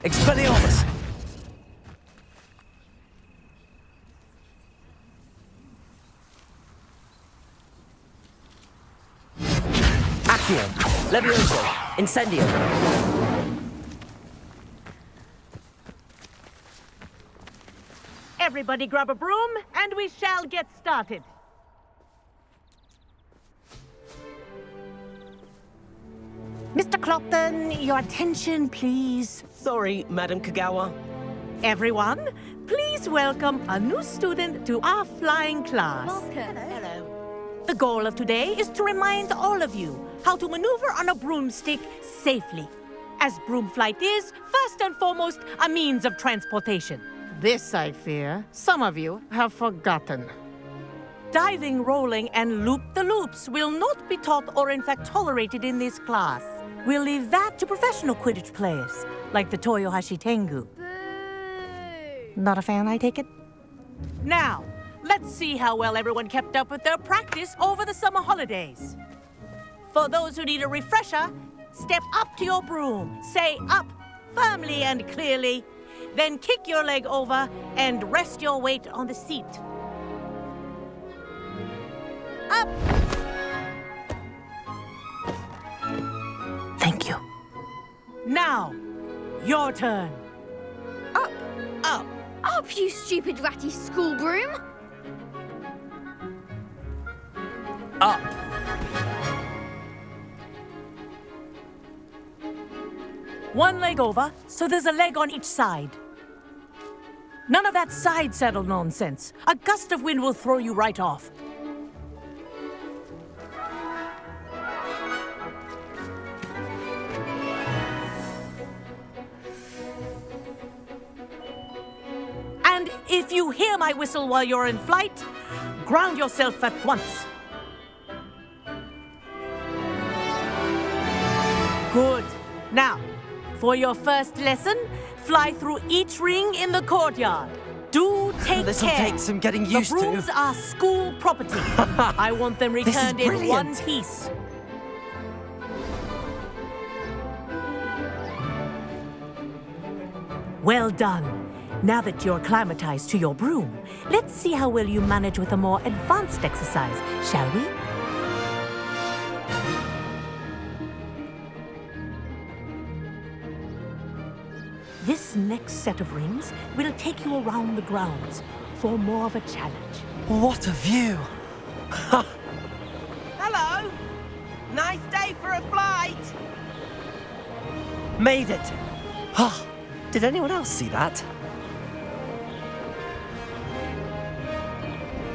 Expelliarmus! Accio! Levioso! Incendio! Everybody grab a broom, and we shall get started. Mr. Clopton, your attention, please. Sorry, Madam Kagawa. Everyone, please welcome a new student to our flying class. Welcome. Hello. The goal of today is to remind all of you how to maneuver on a broomstick safely, as broom flight is, first and foremost, a means of transportation. This, I fear, some of you have forgotten. Diving, rolling, and loop-the-loops will not be taught or in fact tolerated in this class. We'll leave that to professional Quidditch players, like the Toyohashi Tengu. Boo! Not a fan, I take it? Now, let's see how well everyone kept up with their practice over the summer holidays. For those who need a refresher, step up to your broom, say up firmly and clearly, then kick your leg over and rest your weight on the seat. Up! Thank you. Now, your turn. Up! Up! Up, you stupid ratty school broom! Up! One leg over, so there's a leg on each side. None of that side saddle nonsense. A gust of wind will throw you right off. And if you hear my whistle while you're in flight, ground yourself at once. Good. Now, for your first lesson, fly through each ring in the courtyard. Do take This'll care. take some getting used The brooms to. are school property. I want them This is returned in brilliant. one piece. Well done. Now that you're acclimatized to your broom, let's see how well you manage with a more advanced exercise, shall we? This next set of rings will take you around the grounds for more of a challenge. What a view! Hello! Nice day for a flight! Made it! Ah, did anyone else see that?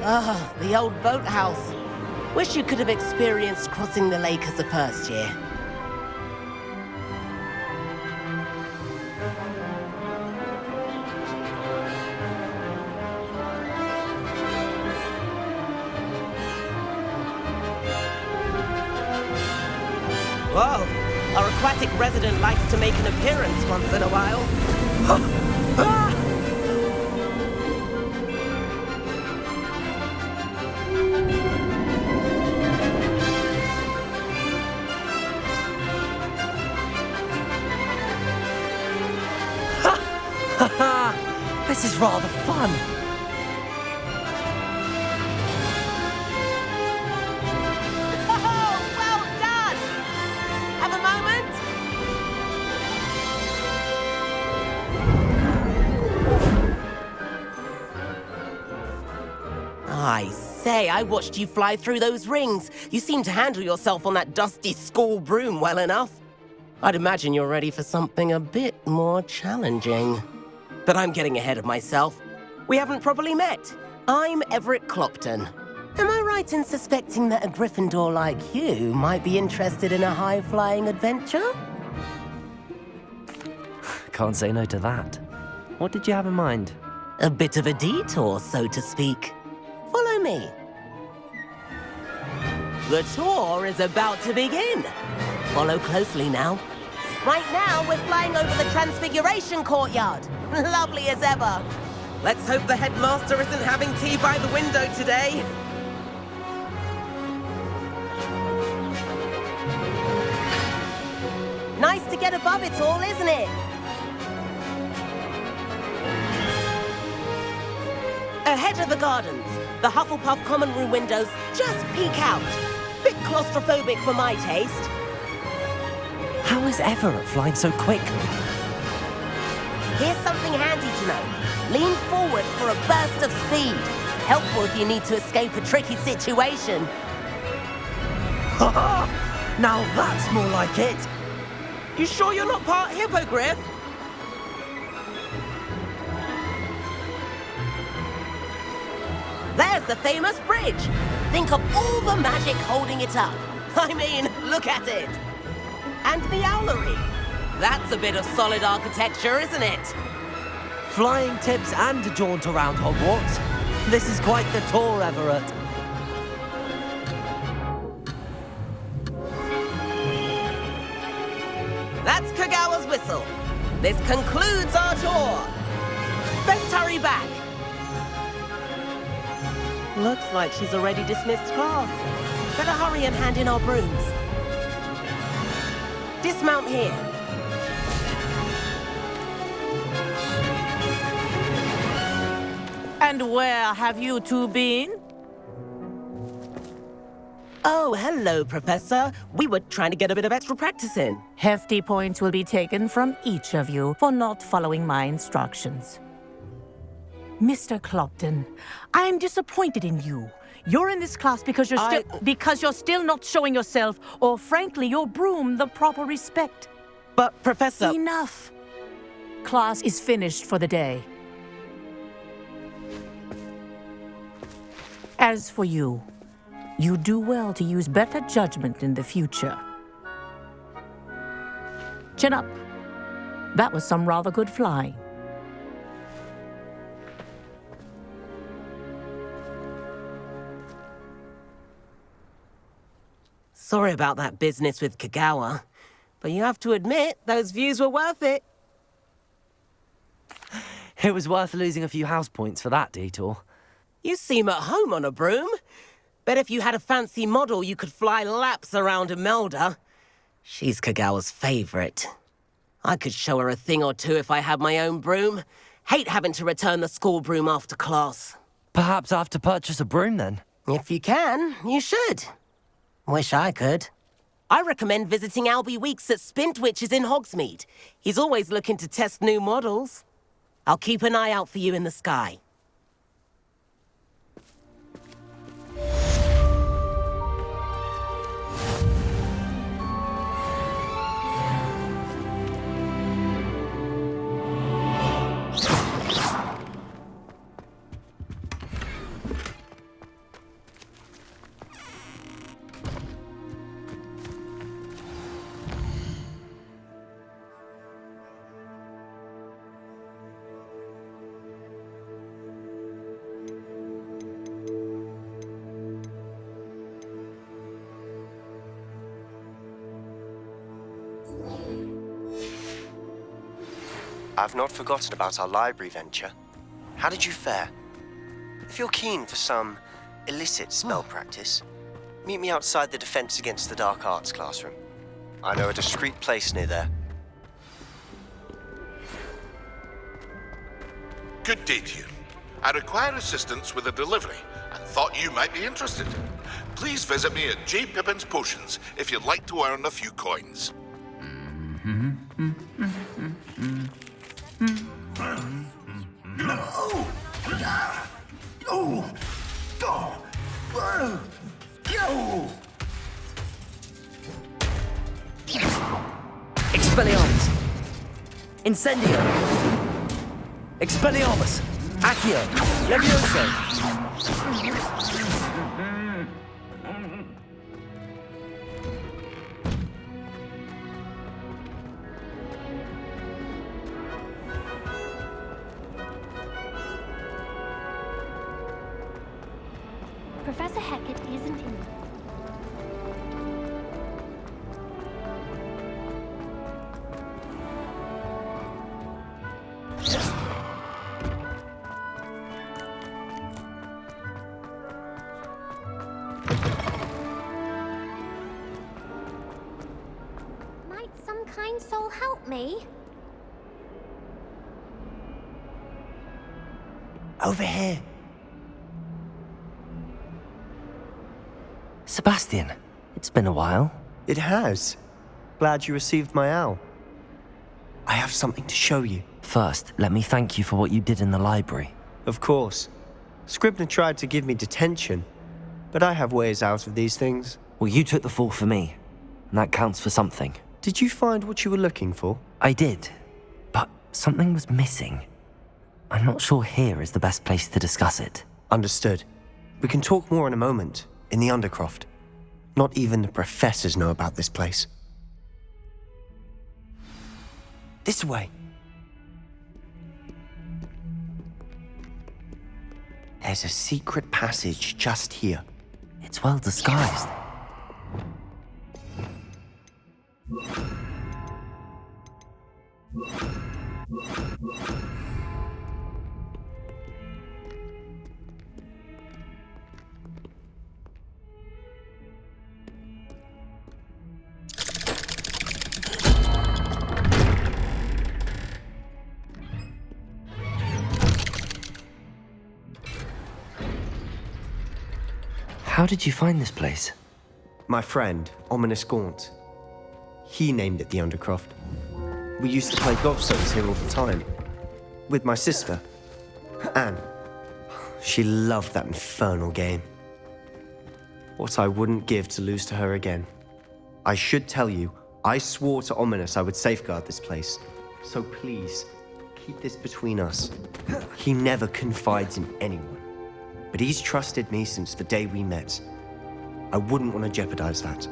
Ah, the old boathouse. Wish you could have experienced crossing the lake as a first year. Whoa! Our aquatic resident likes to make an appearance once in a while. This is rather fun. Oh, well done! Have a moment? I say, I watched you fly through those rings. You seem to handle yourself on that dusty school broom well enough. I'd imagine you're ready for something a bit more challenging. But I'm getting ahead of myself. We haven't properly met. I'm Everett Clopton. Am I right in suspecting that a Gryffindor like you might be interested in a high-flying adventure? Can't say no to that. What did you have in mind? A bit of a detour, so to speak. Follow me. The tour is about to begin. Follow closely now. Right now, we're flying over the Transfiguration Courtyard. Lovely as ever. Let's hope the headmaster isn't having tea by the window today. Nice to get above it all, isn't it? Ahead of the gardens, the Hufflepuff common room windows just peek out. Bit claustrophobic for my taste. How is Everett flying so quickly? Here's something handy to know. Lean forward for a burst of speed. Helpful if you need to escape a tricky situation. Ha Now that's more like it! You sure you're not part hippogriff? There's the famous bridge. Think of all the magic holding it up. I mean, look at it. And the owlery. That's a bit of solid architecture, isn't it? Flying tips and a jaunt around Hogwarts. This is quite the tour, Everett. That's Kagawa's whistle. This concludes our tour. Best hurry back. Looks like she's already dismissed class. Better hurry and hand in our brooms. Dismount here. And where have you two been? Oh, hello, Professor. We were trying to get a bit of extra practice in. Hefty points will be taken from each of you for not following my instructions. Mr. Clopton, I'm disappointed in you. You're in this class because you're still not showing yourself, or frankly, your broom the proper respect. But, Professor... Enough. Class is finished for the day. As for you, you do well to use better judgment in the future. Chin up. That was some rather good flying. Sorry about that business with Kagawa, but you have to admit, those views were worth it. It was worth losing a few house points for that detour. You seem at home on a broom. Bet if you had a fancy model, you could fly laps around Imelda. She's Kagawa's favorite. I could show her a thing or two if I had my own broom. Hate having to return the school broom after class. Perhaps I have to purchase a broom then. If you can, you should. Wish I could. I recommend visiting Albie Weeks at Spintwitches in Hogsmeade. He's always looking to test new models. I'll keep an eye out for you in the sky. I've not forgotten about our library venture. How did you fare? If you're keen for some illicit spell practice, meet me outside the Defense Against the Dark Arts classroom. I know a discreet place near there. Good day to you. I require assistance with a delivery and thought you might be interested. Please visit me at J. Pippin's Potions if you'd like to earn a few coins. Expelliarmus! Incendio! Expelliarmus! Accio! Levioso! Professor Hecat isn't in. Might some kind soul help me? Over here. Sebastian, it's been a while. It has. Glad you received my owl. I have something to show you. First, let me thank you for what you did in the library. Of course. Scribner tried to give me detention, but I have ways out of these things. Well, you took the fall for me, and that counts for something. Did you find what you were looking for? I did, but something was missing. I'm not sure here is the best place to discuss it. Understood. We can talk more in a moment, in the Undercroft. Not even the professors know about this place. This way. There's a secret passage just here. It's well disguised. How did you find this place? My friend, Ominous Gaunt. He named it the Undercroft. We used to play gobstones here all the time. With my sister, Anne. She loved that infernal game. What I wouldn't give to lose to her again. I should tell you, I swore to Ominous I would safeguard this place. So please, keep this between us. He never confides in anyone. But he's trusted me since the day we met. I wouldn't want to jeopardize that.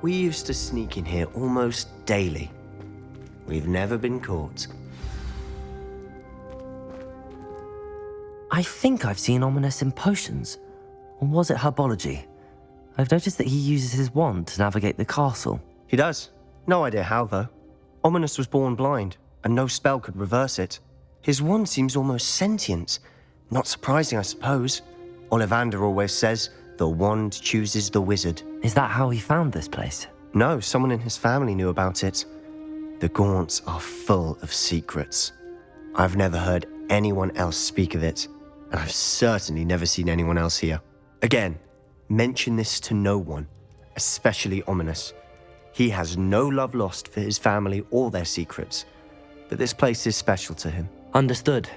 We used to sneak in here almost daily. We've never been caught. I think I've seen Ominous in potions. Or was it herbology? I've noticed that he uses his wand to navigate the castle. He does. No idea how, though. Ominous was born blind, and no spell could reverse it. His wand seems almost sentient. Not surprising, I suppose. Ollivander always says, the wand chooses the wizard. Is that how he found this place? No, someone in his family knew about it. The Gaunts are full of secrets. I've never heard anyone else speak of it, and I've certainly never seen anyone else here. Again, mention this to no one, especially Ominous. He has no love lost for his family or their secrets, but this place is special to him. Understood.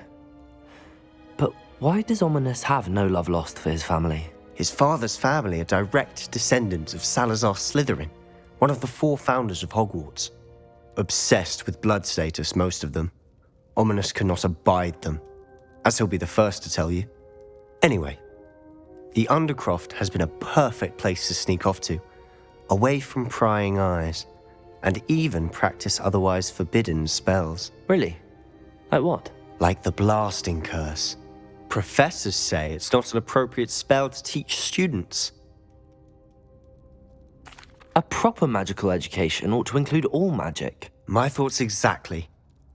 But why does Ominous have no love lost for his family? His father's family are direct descendants of Salazar Slytherin, one of the 4 founders of Hogwarts. Obsessed with blood status, most of them. Ominous cannot abide them, as he'll be the first to tell you. Anyway, the Undercroft has been a perfect place to sneak off to, away from prying eyes, and even practice otherwise forbidden spells. Really? Like what? Like the blasting curse. Professors say it's not an appropriate spell to teach students. A proper magical education ought to include all magic. My thoughts exactly.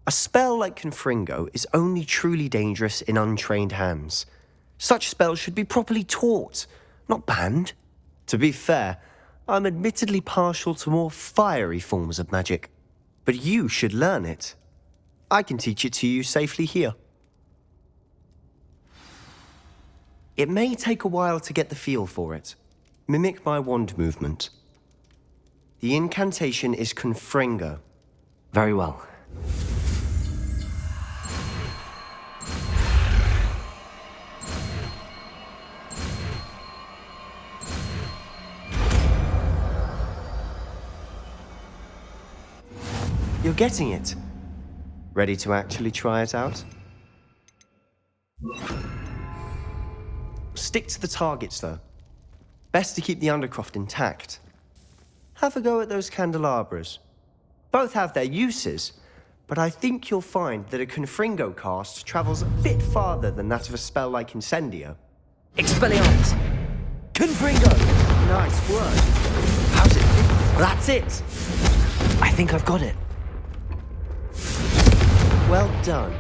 A spell like Confringo is only truly dangerous in untrained hands. Such spells should be properly taught, not banned. To be fair, I'm admittedly partial to more fiery forms of magic. But you should learn it. I can teach it to you safely here. It may take a while to get the feel for it. Mimic my wand movement. The incantation is Confringo. Very well. You're getting it. Ready to actually try it out? Stick to the targets, though. Best to keep the Undercroft intact. Have a go at those candelabras. Both have their uses, but I think you'll find that a Confringo cast travels a bit farther than that of a spell like Incendio. Expelliarmus! Confringo! Nice work. How's it feel? That's it! I think I've got it. Well done.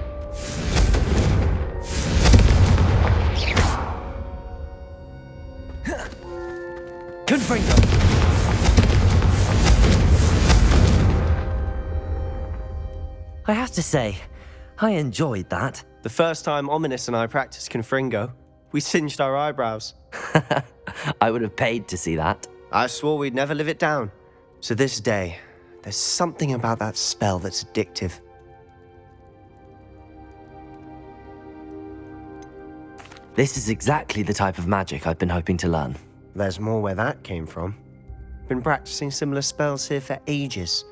Confringo! I have to say, I enjoyed that. The first time Ominous and I practiced Confringo, we singed our eyebrows. I would have paid to see that. I swore we'd never live it down. So this day, there's something about that spell that's addictive. This is exactly the type of magic I've been hoping to learn. There's more where that came from. Been practicing similar spells here for ages.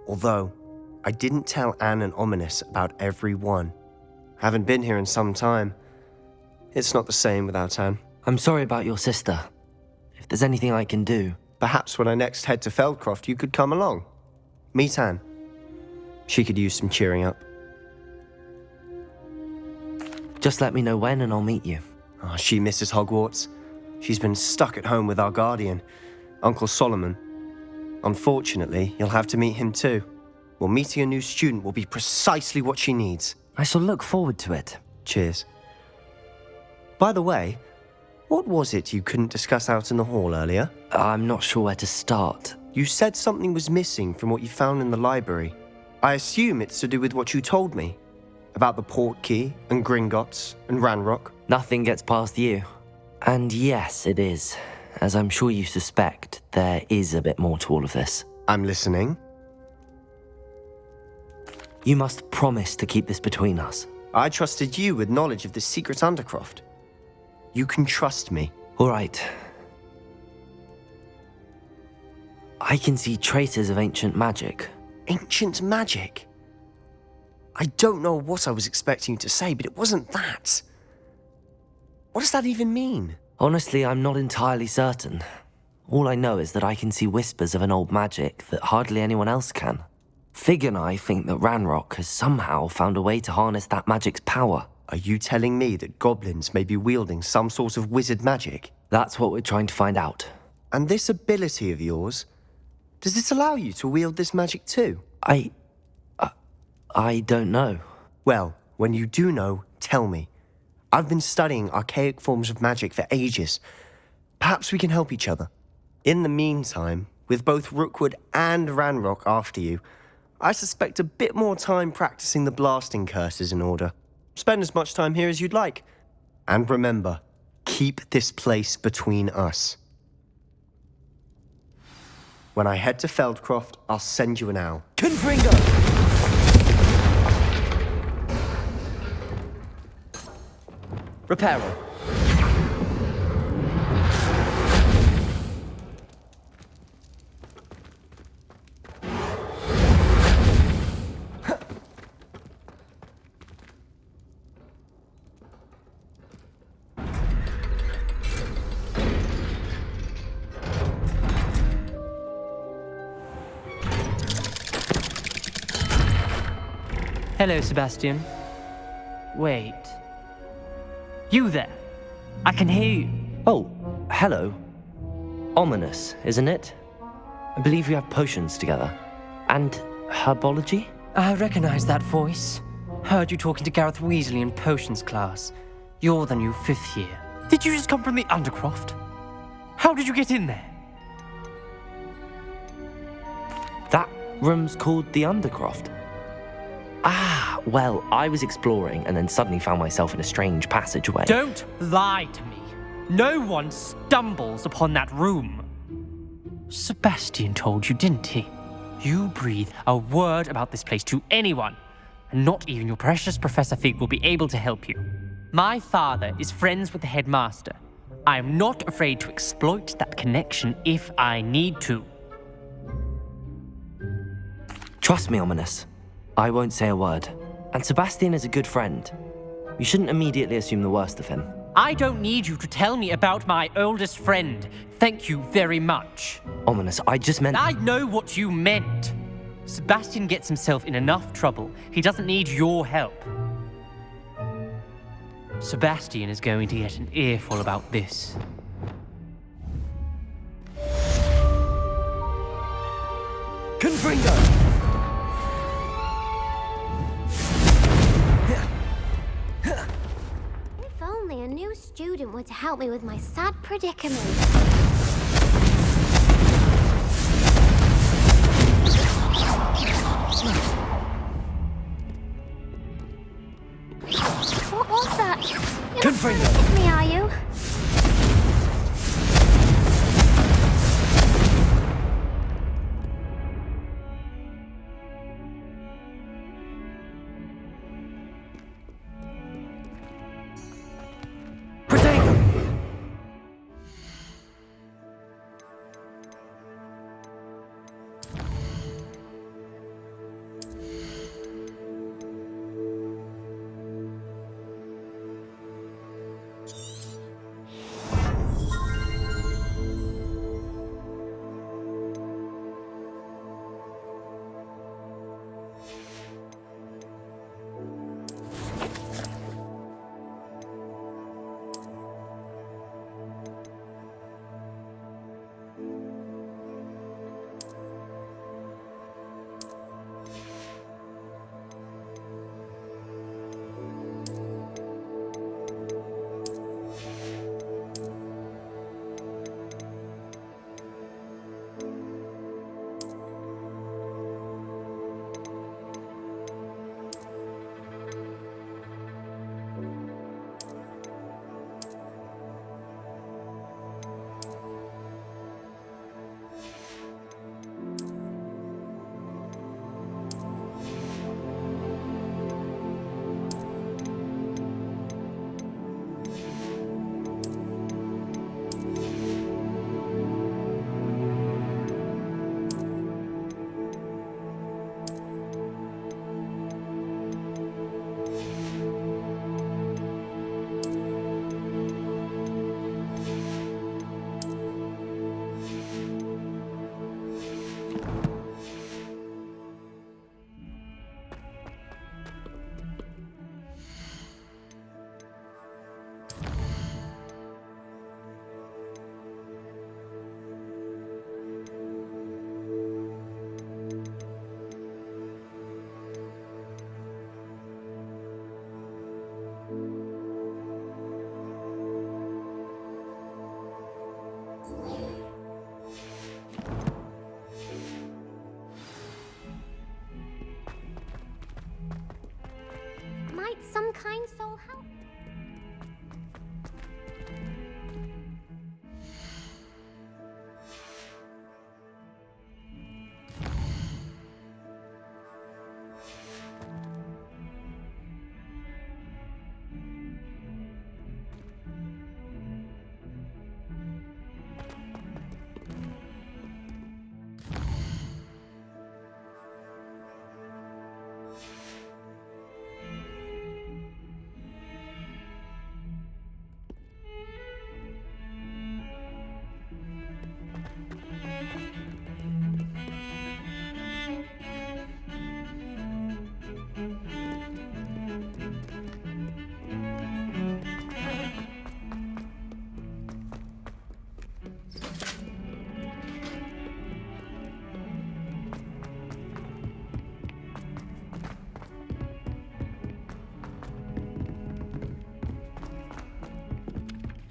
Although, I didn't tell Anne and Ominous about every one. Haven't been here in some time. It's not the same without Anne. I'm sorry about your sister. If there's anything I can do... Perhaps when I next head to Feldcroft, you could come along. Meet Anne. She could use some cheering up. Just let me know when and I'll meet you. Oh, she misses Hogwarts. She's been stuck at home with our guardian, Uncle Solomon. Unfortunately, you'll have to meet him too. Well, meeting a new student will be precisely what she needs. I shall look forward to it. Cheers. By the way, what was it you couldn't discuss out in the hall earlier? I'm not sure where to start. You said something was missing from what you found in the library. I assume it's to do with what you told me. About the Portkey, and Gringotts, and Ranrock. Nothing gets past you. And yes, it is. As I'm sure you suspect, there is a bit more to all of this. I'm listening. You must promise to keep this between us. I trusted you with knowledge of the secret Undercroft. You can trust me. All right. I can see traces of ancient magic. Ancient magic? I don't know what I was expecting you to say, but it wasn't that. What does that even mean? Honestly, I'm not entirely certain. All I know is that I can see whispers of an old magic that hardly anyone else can. Fig and I think that Ranrock has somehow found a way to harness that magic's power. Are you telling me that goblins may be wielding some sort of wizard magic? That's what we're trying to find out. And this ability of yours, does it allow you to wield this magic too? I don't know. Well, when you do know, tell me. I've been studying archaic forms of magic for ages. Perhaps we can help each other. In the meantime, with both Rookwood and Ranrock after you, I suspect a bit more time practicing the blasting curse is in order. Spend as much time here as you'd like. And remember, keep this place between us. When I head to Feldcroft, I'll send you an owl. Confringo! Reparo. Hello, Sebastian. Wait. You there? I can hear you. Oh, hello. Ominous, isn't it? I believe we have potions together. And herbology? I recognize that voice. Heard you talking to Gareth Weasley in potions class. You're the new 5th year. Did you just come from the Undercroft? How did you get in there? That room's called the Undercroft. Ah, well, I was exploring and then suddenly found myself in a strange passageway. Don't lie to me. No one stumbles upon that room. Sebastian told you, didn't he? You breathe a word about this place to anyone, and not even your precious Professor Fig will be able to help you. My father is friends with the headmaster. I am not afraid to exploit that connection if I need to. Trust me, Ominous. I won't say a word. And Sebastian is a good friend. You shouldn't immediately assume the worst of him. I don't need you to tell me about my oldest friend. Thank you very much. Ominous, I just meant... I know what you meant. Sebastian gets himself in enough trouble. He doesn't need your help. Sebastian is going to get an earful about this. Confringo! If only a new student were to help me with my sad predicament. What was that? You're not Confringo! afraid of me, are you? Might some kind soul help?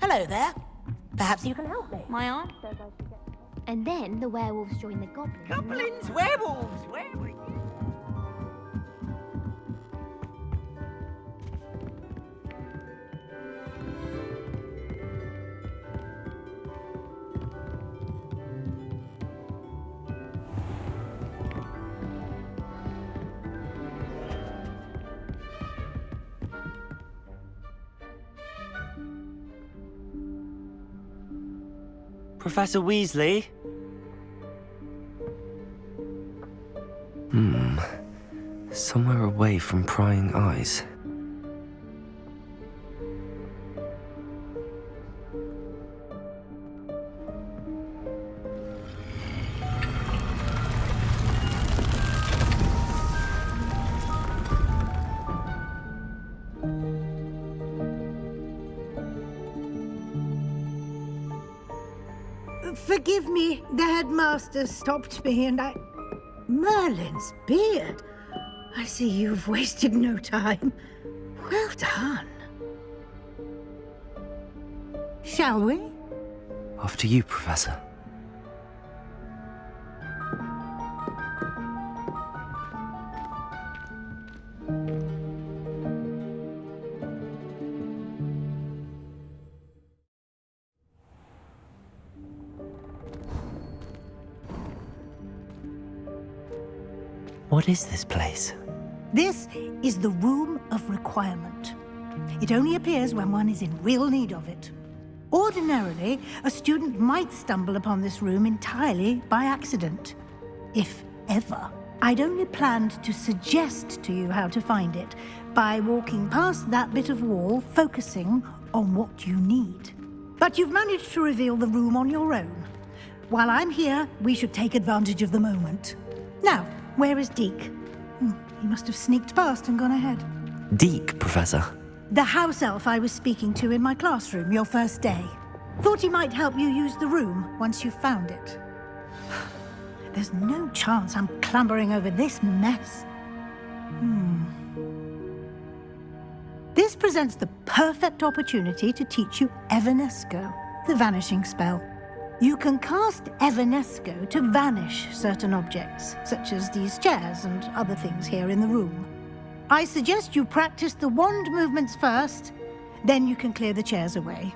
Hello there. Perhaps you can help me. My aunt says I should get... And then the werewolves join the goblins. Goblins, werewolves, Professor Weasley? Somewhere away from prying eyes. Forgive me, the headmaster stopped me and I... Merlin's beard. I see you've wasted no time. Well done. Shall we? After you, Professor. What is this place? This is the Room of Requirement. It only appears when one is in real need of it. Ordinarily, a student might stumble upon this room entirely by accident, if ever. I'd only planned to suggest to you how to find it by walking past that bit of wall, focusing on what you need. But you've managed to reveal the room on your own. While I'm here, we should take advantage of the moment. Now, where is Deke? He must have sneaked past and gone ahead. Deke, Professor. The house elf I was speaking to in my classroom your first day. Thought he might help you use the room once you've found it. There's no chance I'm clambering over this mess. This presents the perfect opportunity to teach you Evanesco, the vanishing spell. You can cast Evanesco to vanish certain objects, such as these chairs and other things here in the room. I suggest you practice the wand movements first, then you can clear the chairs away.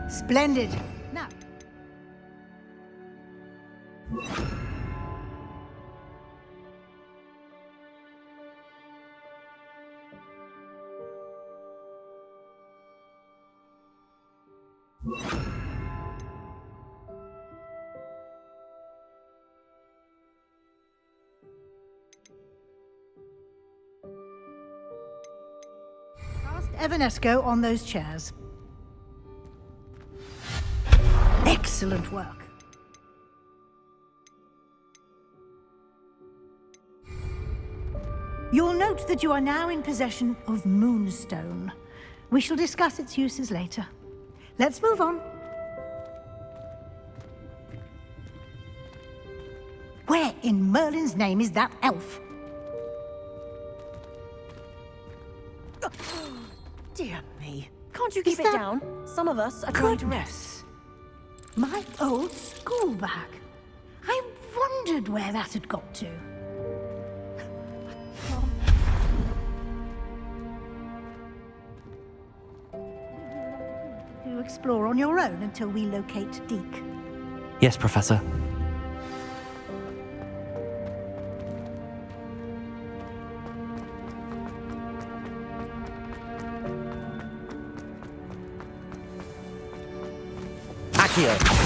Splendid. Now. Cast Evanesco on those chairs. Excellent work. You'll note that you are now in possession of Moonstone. We shall discuss its uses later. Let's move on. Where in Merlin's name is that elf? Dear me. Can't you keep it down? Some of us are trying to rest. My old school bag. I wondered where that had got to. You explore on your own until we locate Deke. Yes, Professor. Accio!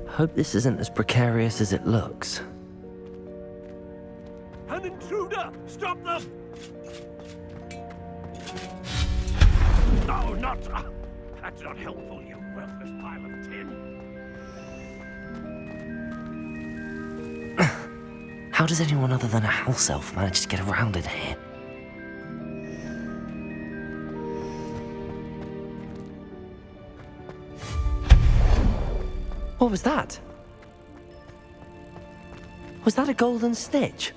Hope this isn't as precarious as it looks. An intruder! Stop them! No, not... that's not helpful, you worthless pile of tin. How does anyone other than a house elf manage to get around in here? What was that? Was that a golden snitch?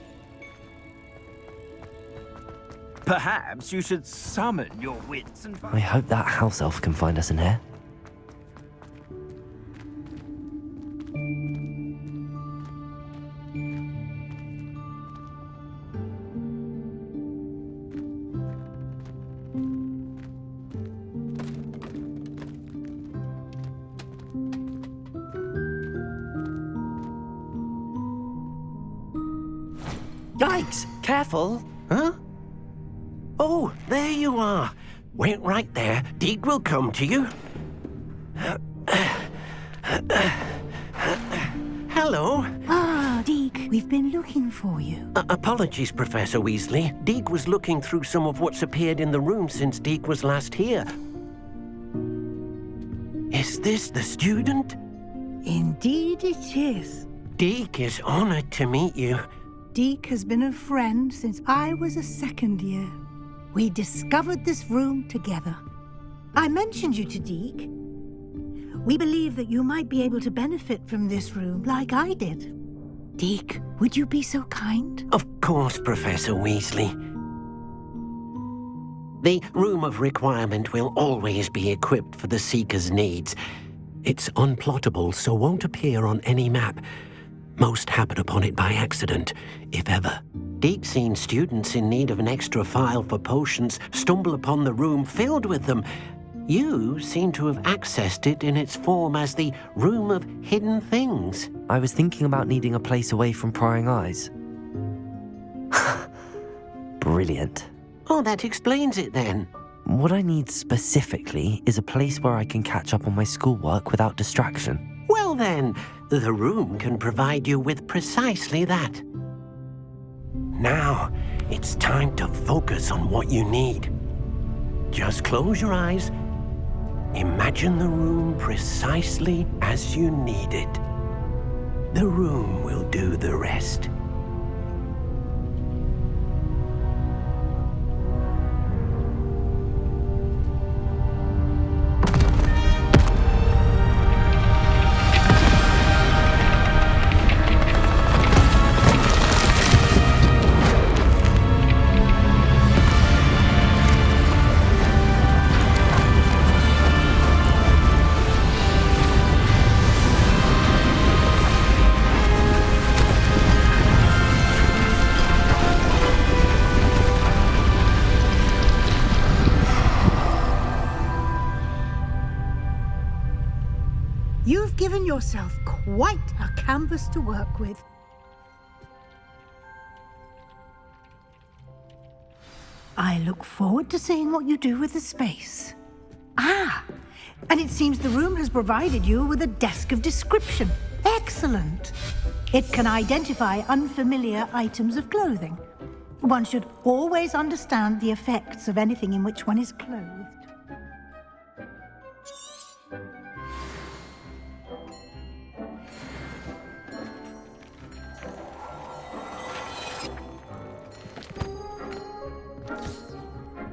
Perhaps you should summon your wits and I hope that house elf can find us in here. Yikes! Careful! Huh? Oh, there you are. Wait right there. Deke will come to you. Hello. Ah, Deke, we've been looking for you. Apologies, Professor Weasley. Deke was looking through some of what's appeared in the room since Deke was last here. Is this the student? Indeed it is. Deke is honored to meet you. Deke has been a friend since I was a second year. We discovered this room together. I mentioned you to Deke. We believe that you might be able to benefit from this room like I did. Deke, would you be so kind? Of course, Professor Weasley. The Room of Requirement will always be equipped for the Seeker's needs. It's unplottable, so won't appear on any map. Most happen upon it by accident, if ever. Deke's seen students in need of an extra file for potions stumble upon the room filled with them. You seem to have accessed it in its form as the Room of Hidden Things. I was thinking about needing a place away from prying eyes. Brilliant. Oh, that explains it then. What I need specifically is a place where I can catch up on my schoolwork without distraction. Well then, the room can provide you with precisely that. Now, it's time to focus on what you need. Just close your eyes. Imagine the room precisely as you need it. The room will do the rest. You've given yourself quite a canvas to work with. I look forward to seeing what you do with the space. Ah, and it seems the room has provided you with a desk of description. Excellent. It can identify unfamiliar items of clothing. One should always understand the effects of anything in which one is clothed.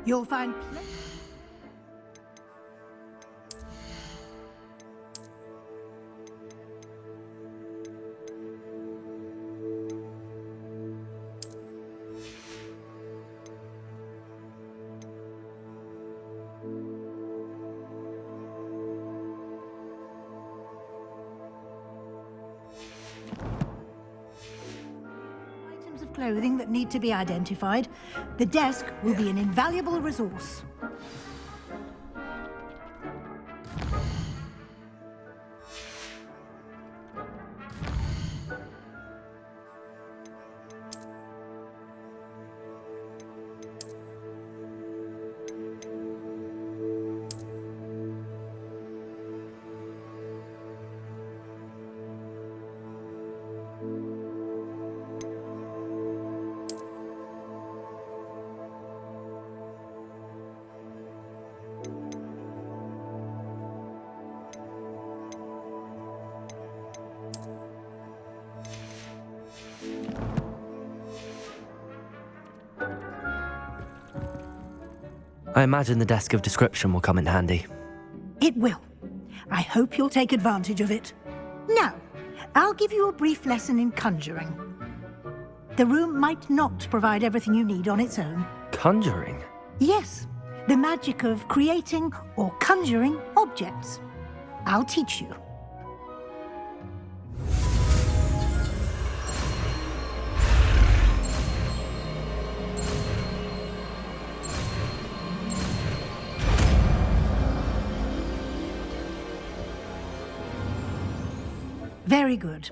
You'll find items of clothing that need to be identified. The desk will be an invaluable resource. I imagine the desk of description will come in handy. It will. I hope you'll take advantage of it. Now, I'll give you a brief lesson in conjuring. The room might not provide everything you need on its own. Conjuring? Yes, the magic of creating or conjuring objects. I'll teach you. Very good.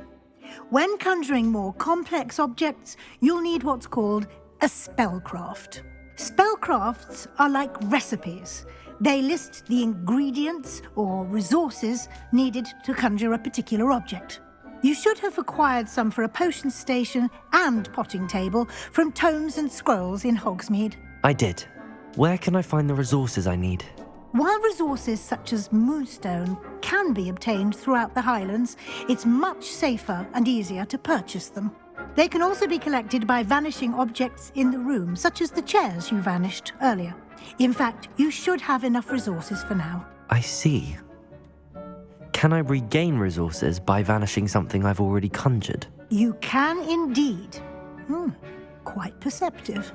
When conjuring more complex objects, you'll need what's called a spellcraft. Spellcrafts are like recipes. They list the ingredients or resources needed to conjure a particular object. You should have acquired some for a potion station and potting table from tomes and scrolls in Hogsmeade. I did. Where can I find the resources I need? While resources such as moonstone can be obtained throughout the Highlands, it's much safer and easier to purchase them. They can also be collected by vanishing objects in the room, such as the chairs you vanished earlier. In fact, you should have enough resources for now. I see. Can I regain resources by vanishing something I've already conjured? You can indeed. Quite perceptive.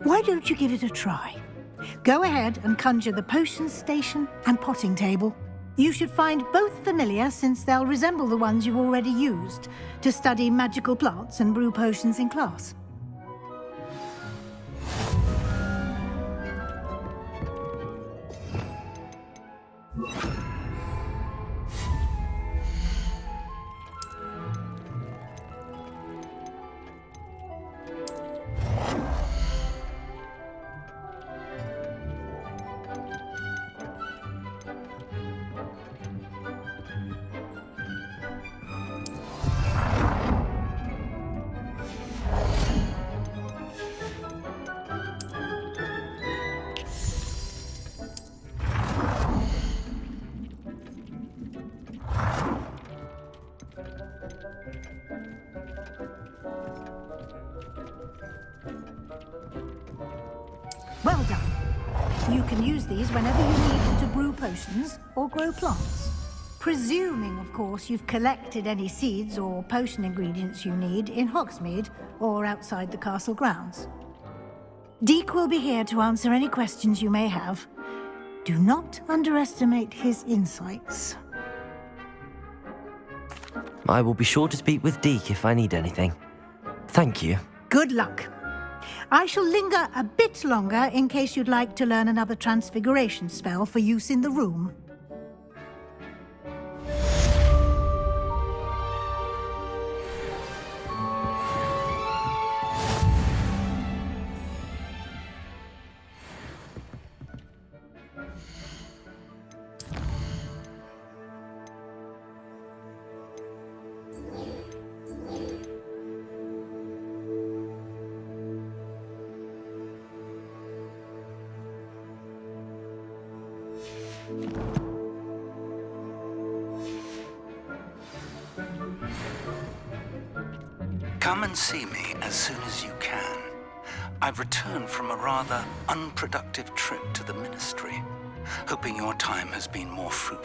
Why don't you give it a try? Go ahead and conjure the potion station and potting table. You should find both familiar, since they'll resemble the ones you've already used to study magical plants and brew potions in class. Well done. You can use these whenever you need to brew potions or grow plants. Presuming, of course, you've collected any seeds or potion ingredients you need in Hogsmeade or outside the castle grounds. Deek will be here to answer any questions you may have. Do not underestimate his insights. I will be sure to speak with Deek if I need anything. Thank you. Good luck. I shall linger a bit longer in case you'd like to learn another transfiguration spell for use in the room. Come and see me as soon as you can. I've returned from a rather unproductive trip to the Ministry, hoping your time has been more fruitful.